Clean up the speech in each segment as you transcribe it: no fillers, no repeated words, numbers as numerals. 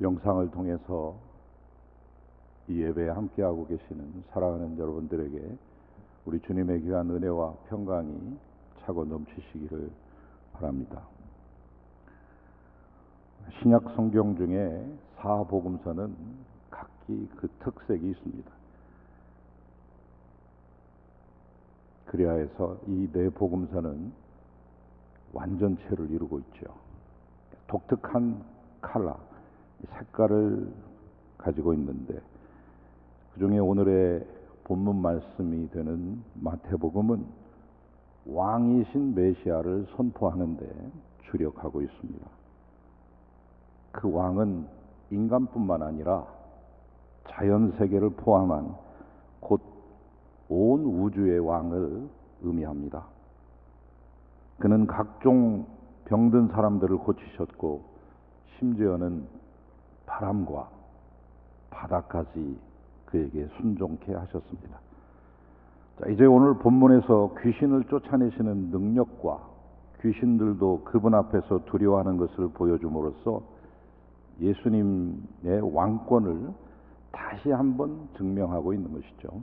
영상을 통해서 이 예배에 함께하고 계시는 사랑하는 여러분들에게 우리 주님의 귀한 은혜와 평강이 차고 넘치시기를 바랍니다. 신약 성경 중에 사복음서는 각기 그 특색이 있습니다. 그래야 해서 이 네 복음서는 완전체를 이루고 있죠. 독특한 컬러, 색깔을 가지고 있는데 그 중에 오늘의 본문 말씀이 되는 마태복음은 왕이신 메시아를 선포하는데 주력하고 있습니다. 그 왕은 인간뿐만 아니라 자연세계를 포함한 곧 온 우주의 왕을 의미합니다. 그는 각종 병든 사람들을 고치셨고 심지어는 바람과 바다까지 그에게 순종케 하셨습니다. 자, 이제 오늘 본문에서 귀신을 쫓아내시는 능력과 귀신들도 그분 앞에서 두려워하는 것을 보여줌으로써 예수님의 왕권을 다시 한번 증명하고 있는 것이죠.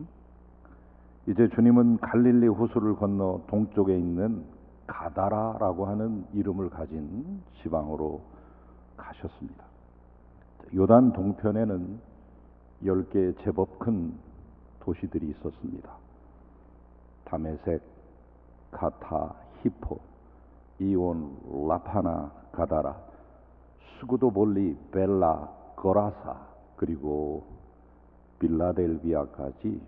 이제 주님은 갈릴리 호수를 건너 동쪽에 있는 가다라라고 하는 이름을 가진 지방으로 가셨습니다. 요단 동편에는 10개의 제법 큰 도시들이 있었습니다. 다메섹, 카타, 히포, 이온, 라파나, 가다라, 수구도 몰리, 벨라, 거라사, 그리고 빌라델비아까지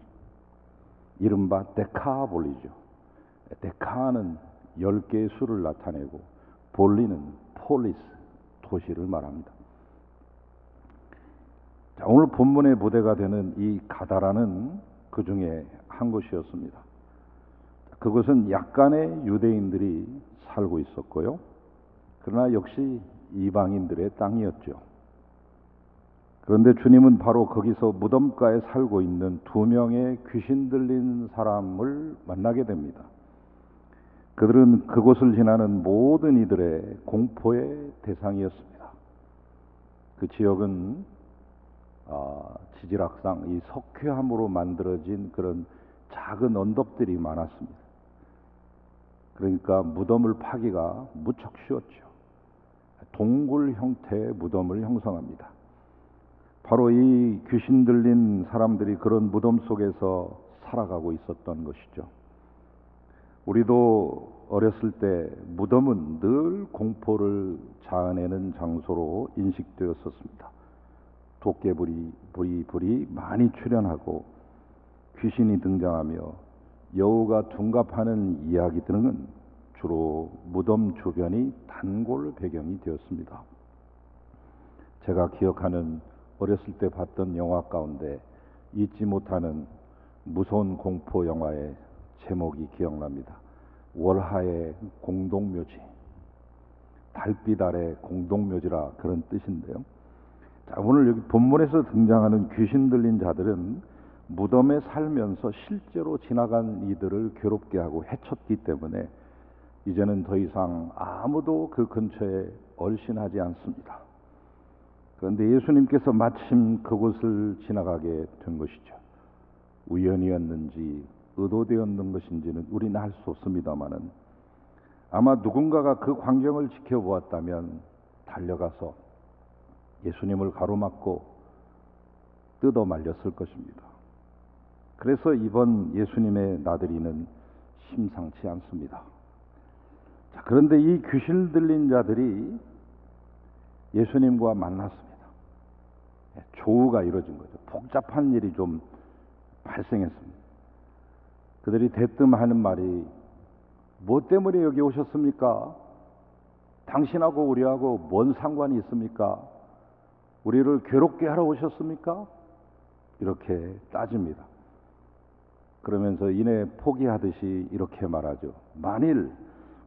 이른바 데카볼리죠. 데카는 10개의 수를 나타내고 볼리는 폴리스, 도시를 말합니다. 자, 오늘 본문의 부대가 되는 이 가다라는 그 중에 한 곳이었습니다. 그것은 약간의 유대인들이 살고 있었고요. 그러나 역시 이방인들의 땅이었죠. 그런데 주님은 바로 거기서 무덤가에 살고 있는 2명의 귀신 들린 사람을 만나게 됩니다. 그들은 그곳을 지나는 모든 이들의 공포의 대상이었습니다. 그 지역은 지질학상 이 석회암으로 만들어진 그런 작은 언덕들이 많았습니다. 그러니까 무덤을 파기가 무척 쉬웠죠. 동굴 형태의 무덤을 형성합니다. 바로 이 귀신 들린 사람들이 그런 무덤 속에서 살아가고 있었던 것이죠. 우리도 어렸을 때 무덤은 늘 공포를 자아내는 장소로 인식되었었습니다. 도깨불이 많이 출현하고 귀신이 등장하며 여우가 둔갑하는 이야기들은 주로 무덤 주변이 단골 배경이 되었습니다. 제가 기억하는 어렸을 때 봤던 영화 가운데 잊지 못하는 무서운 공포 영화의 제목이 기억납니다. 월하의 공동묘지, 달빛 아래 공동묘지라 그런 뜻인데요. 자, 오늘 여기 본문에서 등장하는 귀신 들린 자들은 무덤에 살면서 실제로 지나간 이들을 괴롭게 하고 해쳤기 때문에 이제는 더 이상 아무도 그 근처에 얼씬하지 않습니다. 그런데 예수님께서 마침 그곳을 지나가게 된 것이죠. 우연이었는지 의도되었는 것인지는 우리는 알 수 없습니다마는 아마 누군가가 그 광경을 지켜보았다면 달려가서 예수님을 가로막고 뜯어 말렸을 것입니다. 그래서 이번 예수님의 나들이는 심상치 않습니다. 자, 그런데 이 귀신 들린 자들이 예수님과 만났습니다. 조우가 이루어진 거죠. 복잡한 일이 좀 발생했습니다. 그들이 대뜸 하는 말이 뭐 때문에 여기 오셨습니까? 당신하고 우리하고 뭔 상관이 있습니까? 우리를 괴롭게 하러 오셨습니까? 이렇게 따집니다. 그러면서 이내 포기하듯이 이렇게 말하죠. 만일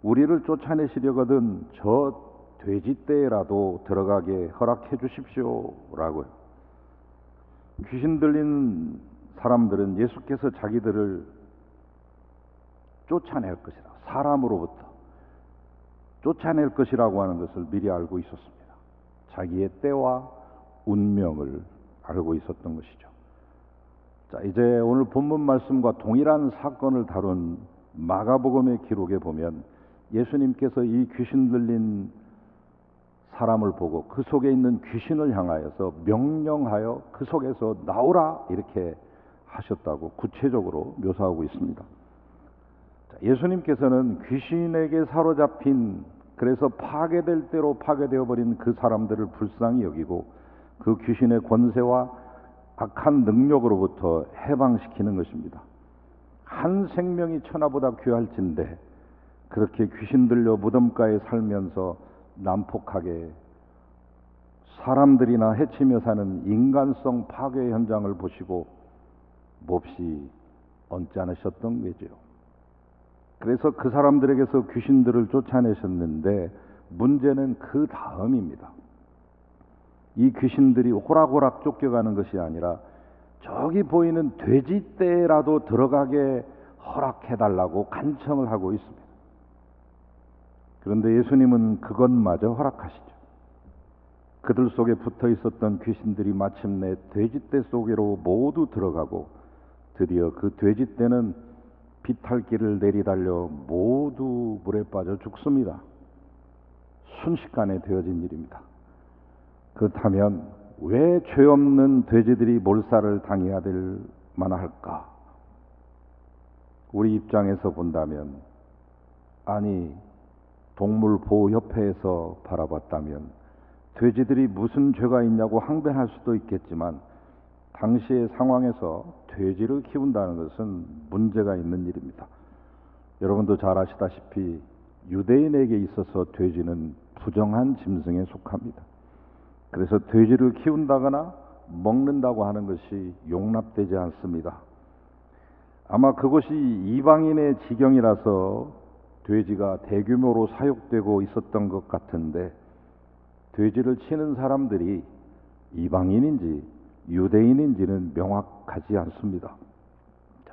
우리를 쫓아내시려거든 저 돼지떼라도 들어가게 허락해 주십시오 라고요. 귀신 들린 사람들은 예수께서 자기들을 쫓아낼 것이다. 사람으로부터 쫓아낼 것이라고 하는 것을 미리 알고 있었습니다. 자기의 때와 운명을 알고 있었던 것이죠. 자, 이제 오늘 본문 말씀과 동일한 사건을 다룬 마가복음의 기록에 보면 예수님께서 이 귀신 들린 사람을 보고 그 속에 있는 귀신을 향하여서 명령하여 그 속에서 나오라 이렇게 하셨다고 구체적으로 묘사하고 있습니다. 자, 예수님께서는 귀신에게 사로잡힌, 그래서 파괴될 대로 파괴되어 버린 그 사람들을 불쌍히 여기고 그 귀신의 권세와 악한 능력으로부터 해방시키는 것입니다. 한 생명이 천하보다 귀할진데 그렇게 귀신 들려 무덤가에 살면서 난폭하게 사람들이나 해치며 사는 인간성 파괴 현장을 보시고 몹시 언짢으셨던 거죠. 그래서 그 사람들에게서 귀신들을 쫓아내셨는데 문제는 그 다음입니다. 이 귀신들이 호락호락 쫓겨가는 것이 아니라 저기 보이는 돼지떼라도 들어가게 허락해달라고 간청을 하고 있습니다. 그런데 예수님은 그것마저 허락하시죠. 그들 속에 붙어 있었던 귀신들이 마침내 돼지떼 속으로 모두 들어가고 드디어 그 돼지떼는 비탈길을 내리달려 모두 물에 빠져 죽습니다. 순식간에 되어진 일입니다. 그렇다면 왜 죄 없는 돼지들이 몰살을 당해야 될 만할까? 우리 입장에서 본다면, 아니 동물보호협회에서 바라봤다면 돼지들이 무슨 죄가 있냐고 항변할 수도 있겠지만 당시의 상황에서 돼지를 키운다는 것은 문제가 있는 일입니다. 여러분도 잘 아시다시피 유대인에게 있어서 돼지는 부정한 짐승에 속합니다. 그래서 돼지를 키운다거나 먹는다고 하는 것이 용납되지 않습니다. 아마 그것이 이방인의 지경이라서 돼지가 대규모로 사육되고 있었던 것 같은데, 돼지를 치는 사람들이 이방인인지 유대인인지는 명확하지 않습니다.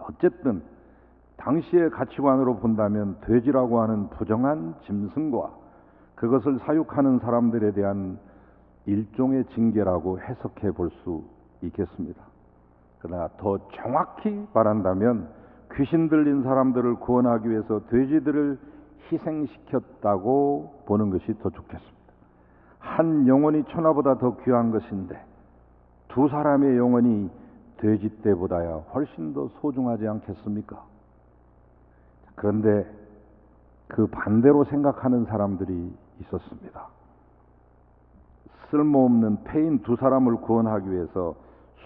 어쨌든 당시의 가치관으로 본다면 돼지라고 하는 부정한 짐승과 그것을 사육하는 사람들에 대한 일종의 징계라고 해석해 볼 수 있겠습니다. 그러나 더 정확히 말한다면 귀신 들린 사람들을 구원하기 위해서 돼지들을 희생시켰다고 보는 것이 더 좋겠습니다. 한 영혼이 천하보다 더 귀한 것인데 두 사람의 영혼이 돼지떼보다야 훨씬 더 소중하지 않겠습니까? 그런데 그 반대로 생각하는 사람들이 있었습니다. 쓸모없는 폐인 두 사람을 구원하기 위해서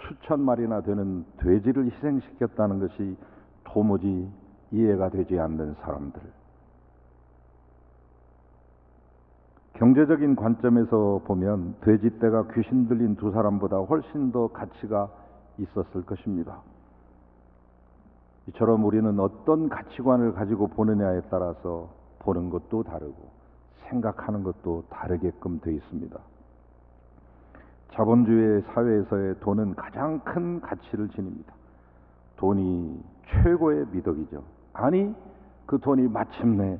수천 마리나 되는 돼지를 희생시켰다는 것이 도무지 이해가 되지 않는 사람들. 경제적인 관점에서 보면 돼지떼가 귀신 들린 두 사람보다 훨씬 더 가치가 있었을 것입니다. 이처럼 우리는 어떤 가치관을 가지고 보느냐에 따라서 보는 것도 다르고 생각하는 것도 다르게끔 되어 있습니다. 자본주의 사회에서의 돈은 가장 큰 가치를 지닙니다. 돈이 최고의 미덕이죠. 아니, 그 돈이 마침내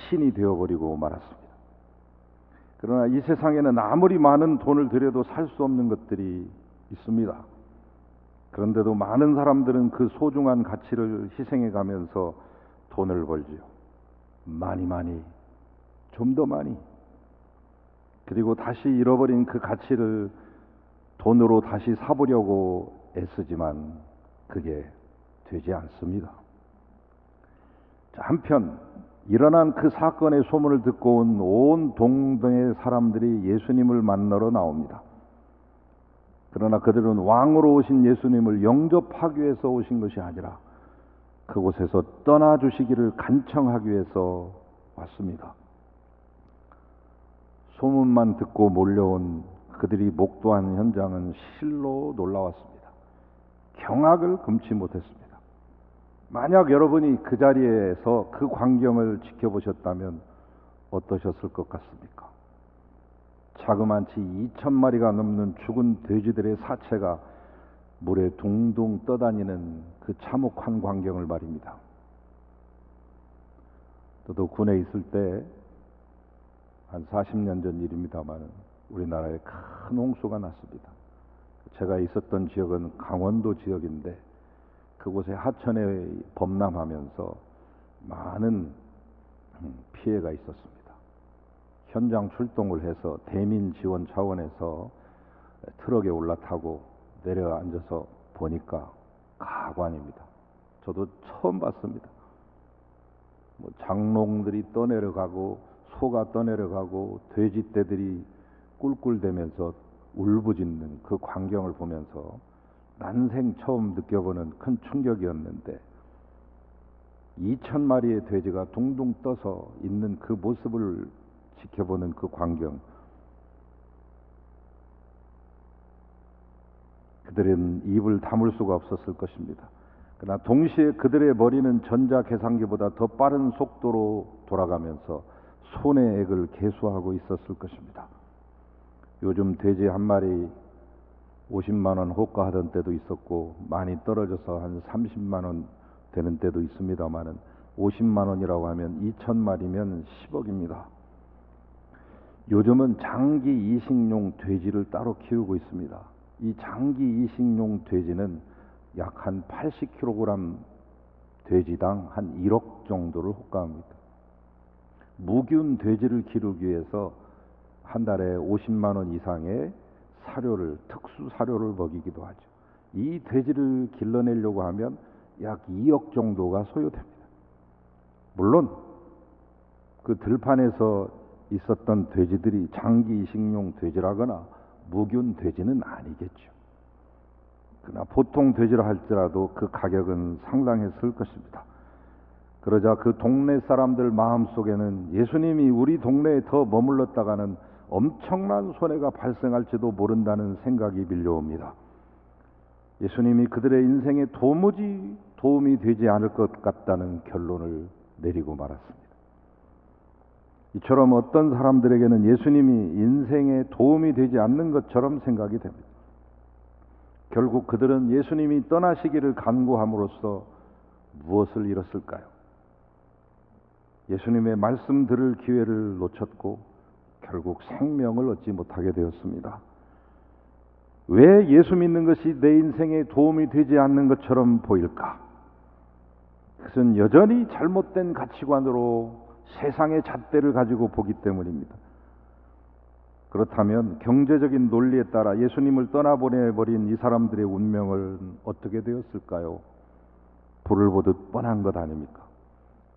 신이 되어버리고 말았습니다. 그러나 이 세상에는 아무리 많은 돈을 들여도 살 수 없는 것들이 있습니다. 그런데도 많은 사람들은 그 소중한 가치를 희생해 가면서 돈을 벌지요. 많이, 좀 더 많이. 그리고 다시 잃어버린 그 가치를 돈으로 다시 사보려고 애쓰지만 그게 되지 않습니다. 자, 한편 일어난 그 사건의 소문을 듣고 온 동네의 사람들이 예수님을 만나러 나옵니다. 그러나 그들은 왕으로 오신 예수님을 영접하기 위해서 오신 것이 아니라 그곳에서 떠나주시기를 간청하기 위해서 왔습니다. 소문만 듣고 몰려온 그들이 목도한 현장은 실로 놀라웠습니다. 경악을 금치 못했습니다. 만약 여러분이 그 자리에서 그 광경을 지켜보셨다면 어떠셨을 것 같습니까? 자그만치 2,000마리가 넘는 죽은 돼지들의 사체가 물에 둥둥 떠다니는 그 참혹한 광경을 말입니다. 저도 군에 있을 때 한 40년 전 일입니다만 우리나라에 큰 홍수가 났습니다. 제가 있었던 지역은 강원도 지역인데 그곳에 하천에 범람하면서 많은 피해가 있었습니다. 현장 출동을 해서 대민 지원 차원에서 트럭에 올라타고 내려앉아서 보니까 가관입니다. 저도 처음 봤습니다. 장롱들이 떠내려가고 소가 떠내려가고 돼지떼들이 꿀꿀대면서 울부짖는 그 광경을 보면서 난생 처음 느껴보는 큰 충격이었는데 2,000마리의 돼지가 둥둥 떠서 있는 그 모습을 지켜보는 그 광경, 그들은 입을 다물 수가 없었을 것입니다. 그러나 동시에 그들의 머리는 전자계산기보다 더 빠른 속도로 돌아가면서 손해액을 계수하고 있었을 것입니다. 요즘 돼지 한 마리 50만 원 호가하던 때도 있었고 많이 떨어져서 한 30만 원 되는 때도 있습니다만은 50만 원이라고 하면 2,000마리면 10억입니다. 요즘은 장기 이식용 돼지를 따로 키우고 있습니다. 이 장기 이식용 돼지는 약 한 80kg 돼지당 한 1억 정도를 호가합니다. 무균 돼지를 기르기 위해서 한 달에 50만 원 이상의 사료를, 특수 사료를 먹이기도 하죠. 이 돼지를 길러내려고 하면 약 2억 정도가 소요됩니다. 물론 그 들판에서 있었던 돼지들이 장기 이식용 돼지라거나 무균 돼지는 아니겠죠. 그러나 보통 돼지라 할지라도 그 가격은 상당했을 것입니다. 그러자 그 동네 사람들 마음속에는 예수님이 우리 동네에 더 머물렀다가는 엄청난 손해가 발생할지도 모른다는 생각이 밀려옵니다. 예수님이 그들의 인생에 도무지 도움이 되지 않을 것 같다는 결론을 내리고 말았습니다. 이처럼 어떤 사람들에게는 예수님이 인생에 도움이 되지 않는 것처럼 생각이 됩니다. 결국 그들은 예수님이 떠나시기를 간구함으로써 무엇을 잃었을까요? 예수님의 말씀 들을 기회를 놓쳤고 결국 생명을 얻지 못하게 되었습니다. 왜 예수 믿는 것이 내 인생에 도움이 되지 않는 것처럼 보일까? 그것은 여전히 잘못된 가치관으로 세상의 잣대를 가지고 보기 때문입니다. 그렇다면 경제적인 논리에 따라 예수님을 떠나보내버린 이 사람들의 운명은 어떻게 되었을까요? 불을 보듯 뻔한 것 아닙니까?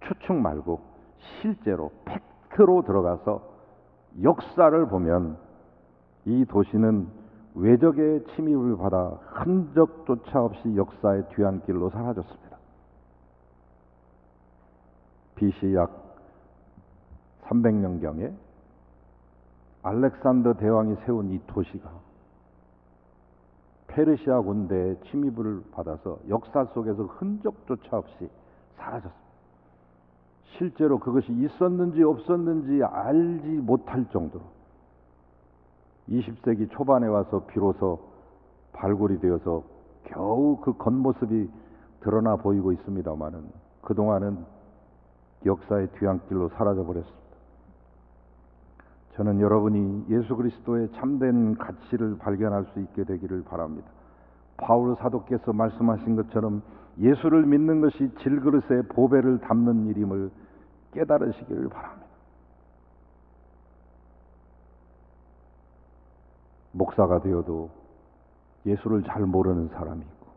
추측 말고 실제로 팩트로 들어가서 역사를 보면 이 도시는 외적의 침입을 받아 흔적조차 없이 역사의 뒤안길로 사라졌습니다. BC 약 300년경에 알렉산더 대왕이 세운 이 도시가 페르시아 군대의 침입을 받아서 역사 속에서 흔적조차 없이 사라졌습니다. 실제로 그것이 있었는지 없었는지 알지 못할 정도로 20세기 초반에 와서 비로소 발굴이 되어서 겨우 그 겉모습이 드러나 보이고 있습니다마는 그동안은 역사의 뒤안길로 사라져버렸습니다. 저는 여러분이 예수 그리스도의 참된 가치를 발견할 수 있게 되기를 바랍니다. 바울 사도께서 말씀하신 것처럼 예수를 믿는 것이 질그릇에 보배를 담는 일임을 깨달으시기를 바랍니다. 목사가 되어도 예수를 잘 모르는 사람이 있고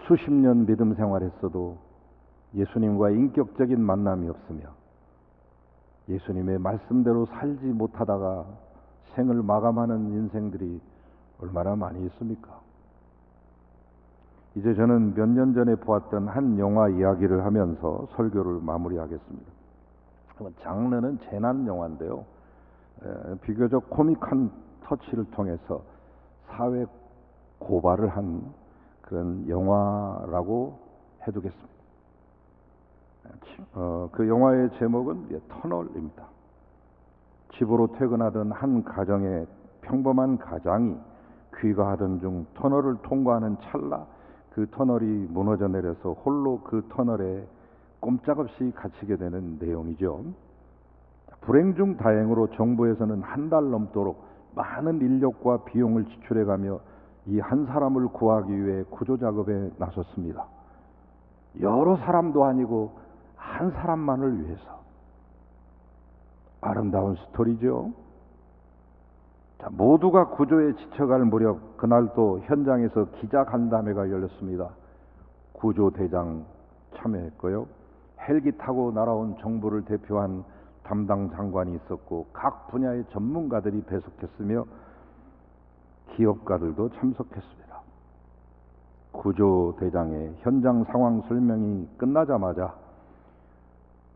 수십 년 믿음 생활했어도 예수님과 인격적인 만남이 없으며 예수님의 말씀대로 살지 못하다가 생을 마감하는 인생들이 얼마나 많이 있습니까? 이제 저는 몇 년 전에 보았던 한 영화 이야기를 하면서 설교를 마무리하겠습니다. 장르는 재난 영화인데요. 비교적 코믹한 터치를 통해서 사회 고발을 한 그런 영화라고 해두겠습니다. 그 영화의 제목은 터널입니다. 집으로 퇴근하던 한 가정의 평범한 가장이 귀가하던 중 터널을 통과하는 찰나 그 터널이 무너져 내려서 홀로 그 터널에 꼼짝없이 갇히게 되는 내용이죠. 불행 중 다행으로 정부에서는 한 달 넘도록 많은 인력과 비용을 지출해가며 이 한 사람을 구하기 위해 구조 작업에 나섰습니다. 여러 사람도 아니고 한 사람만을 위해서. 아름다운 스토리죠. 자, 모두가 구조에 지쳐갈 무렵 그날 또 현장에서 기자간담회가 열렸습니다. 구조대장 참여했고요. 헬기 타고 날아온 정부를 대표한 담당 장관이 있었고 각 분야의 전문가들이 배석했으며 기업가들도 참석했습니다. 구조대장의 현장 상황 설명이 끝나자마자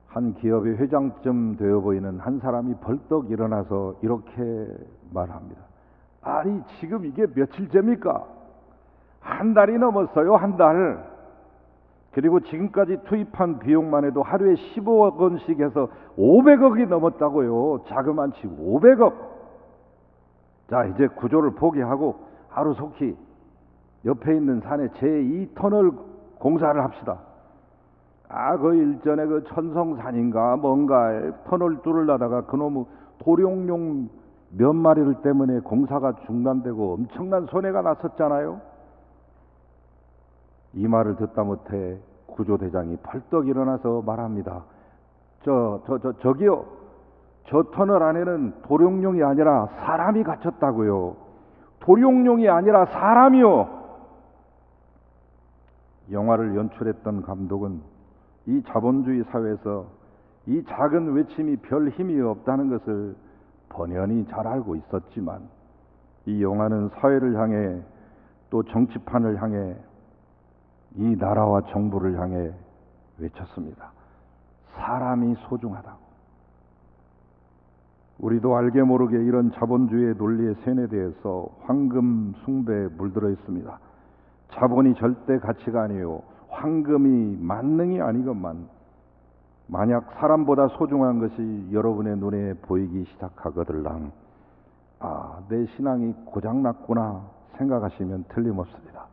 한 기업의 회장쯤 되어 보이는 한 사람이 벌떡 일어나서 이렇게 말합니다. 아니 지금 이게 며칠째입니까? 한 달이 넘었어요. 한 달. 그리고 지금까지 투입한 비용만 해도 하루에 15억 원씩 해서 500억이 넘었다고요. 자그만치 500억. 자, 이제 구조를 포기하고 하루속히 옆에 있는 산에 제2터널 공사를 합시다. 그 일전에 그 천성산인가 뭔가에 터널 뚫으려다가 그놈의 도룡뇽 몇 마리를 때문에 공사가 중단되고 엄청난 손해가 났었잖아요. 이 말을 듣다 못해 구조대장이 벌떡 일어나서 말합니다. 저기요. 저 터널 안에는 도룡뇽이 아니라 사람이 갇혔다고요. 도룡뇽이 아니라 사람이요. 영화를 연출했던 감독은 이 자본주의 사회에서 이 작은 외침이 별 힘이 없다는 것을 번연히 잘 알고 있었지만 이 영화는 사회를 향해 또 정치판을 향해 이 나라와 정부를 향해 외쳤습니다. 사람이 소중하다고. 우리도 알게 모르게 이런 자본주의의 논리에 세뇌되어서 황금 숭배에 물들어 있습니다. 자본이 절대 가치가 아니요 황금이 만능이 아니건만 만약 사람보다 소중한 것이 여러분의 눈에 보이기 시작하거들랑 내 신앙이 고장났구나 생각하시면 틀림없습니다.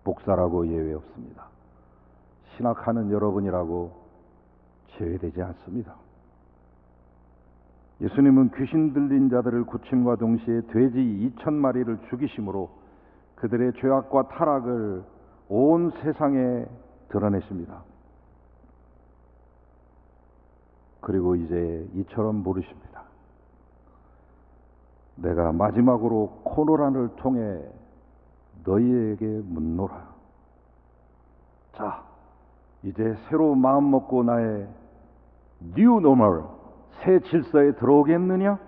목사라고 예외 없습니다. 신학하는 여러분이라고 제외되지 않습니다. 예수님은 귀신 들린 자들을 고침과 동시에 돼지 2,000마리를 죽이심으로 그들의 죄악과 타락을 온 세상에 드러내십니다. 그리고 이제 이처럼 물으십니다. 내가 마지막으로 코노란을 통해 너희에게 묻노라. 자, 이제 새로 마음 먹고 나의 뉴 노멀, 새 질서에 들어오겠느냐?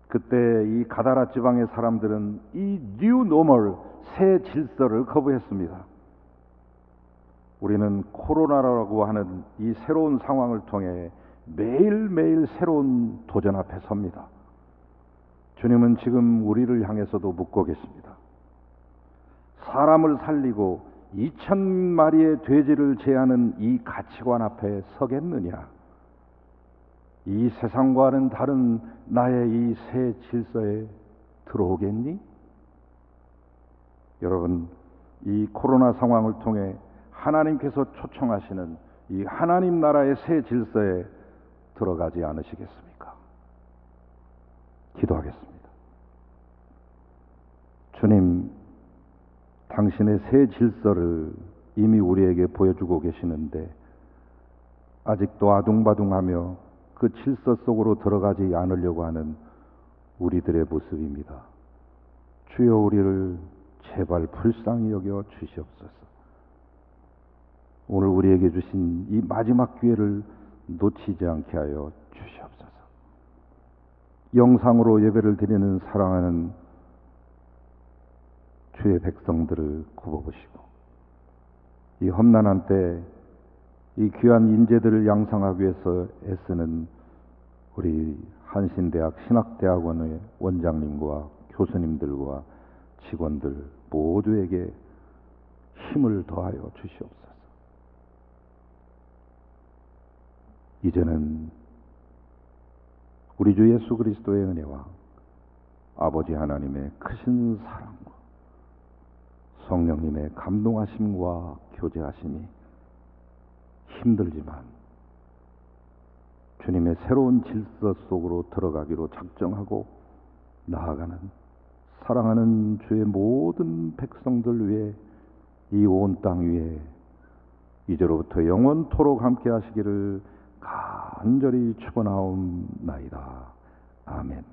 그때 이 가다라 지방의 사람들은 이 뉴 노멀, 새 질서를 거부했습니다. 우리는 코로나라고 하는 이 새로운 상황을 통해 매일매일 새로운 도전 앞에 섭니다. 주님은 지금 우리를 향해서도 묻고 계십니다. 사람을 살리고 2,000마리의 돼지를 제하는 이 가치관 앞에 서겠느냐? 이 세상과는 다른 나의 이 새 질서에 들어오겠니? 여러분, 이 코로나 상황을 통해 하나님께서 초청하시는 이 하나님 나라의 새 질서에 들어가지 않으시겠습니까? 기도하겠습니다. 주님, 당신의 새 질서를 이미 우리에게 보여주고 계시는데 아직도 아둥바둥하며 그 질서 속으로 들어가지 않으려고 하는 우리들의 모습입니다. 주여, 우리를 제발 불쌍히 여겨 주시옵소서. 오늘 우리에게 주신 이 마지막 기회를 놓치지 않게 하여 주시옵소서. 영상으로 예배를 드리는 사랑하는 주의 백성들을 굽어보시고 이 험난한 때 이 귀한 인재들을 양성하기 위해서 애쓰는 우리 한신대학 신학대학원의 원장님과 교수님들과 직원들 모두에게 힘을 더하여 주시옵소서. 이제는 우리 주 예수 그리스도의 은혜와 아버지 하나님의 크신 사랑과 성령님의 감동하심과 교제하심이 힘들지만 주님의 새로운 질서 속으로 들어가기로 작정하고 나아가는 사랑하는 주의 모든 백성들 위해 이 온 땅 위에 이제로부터 영원토록 함께 하시기를 간절히 축원하옵나이다. 아멘.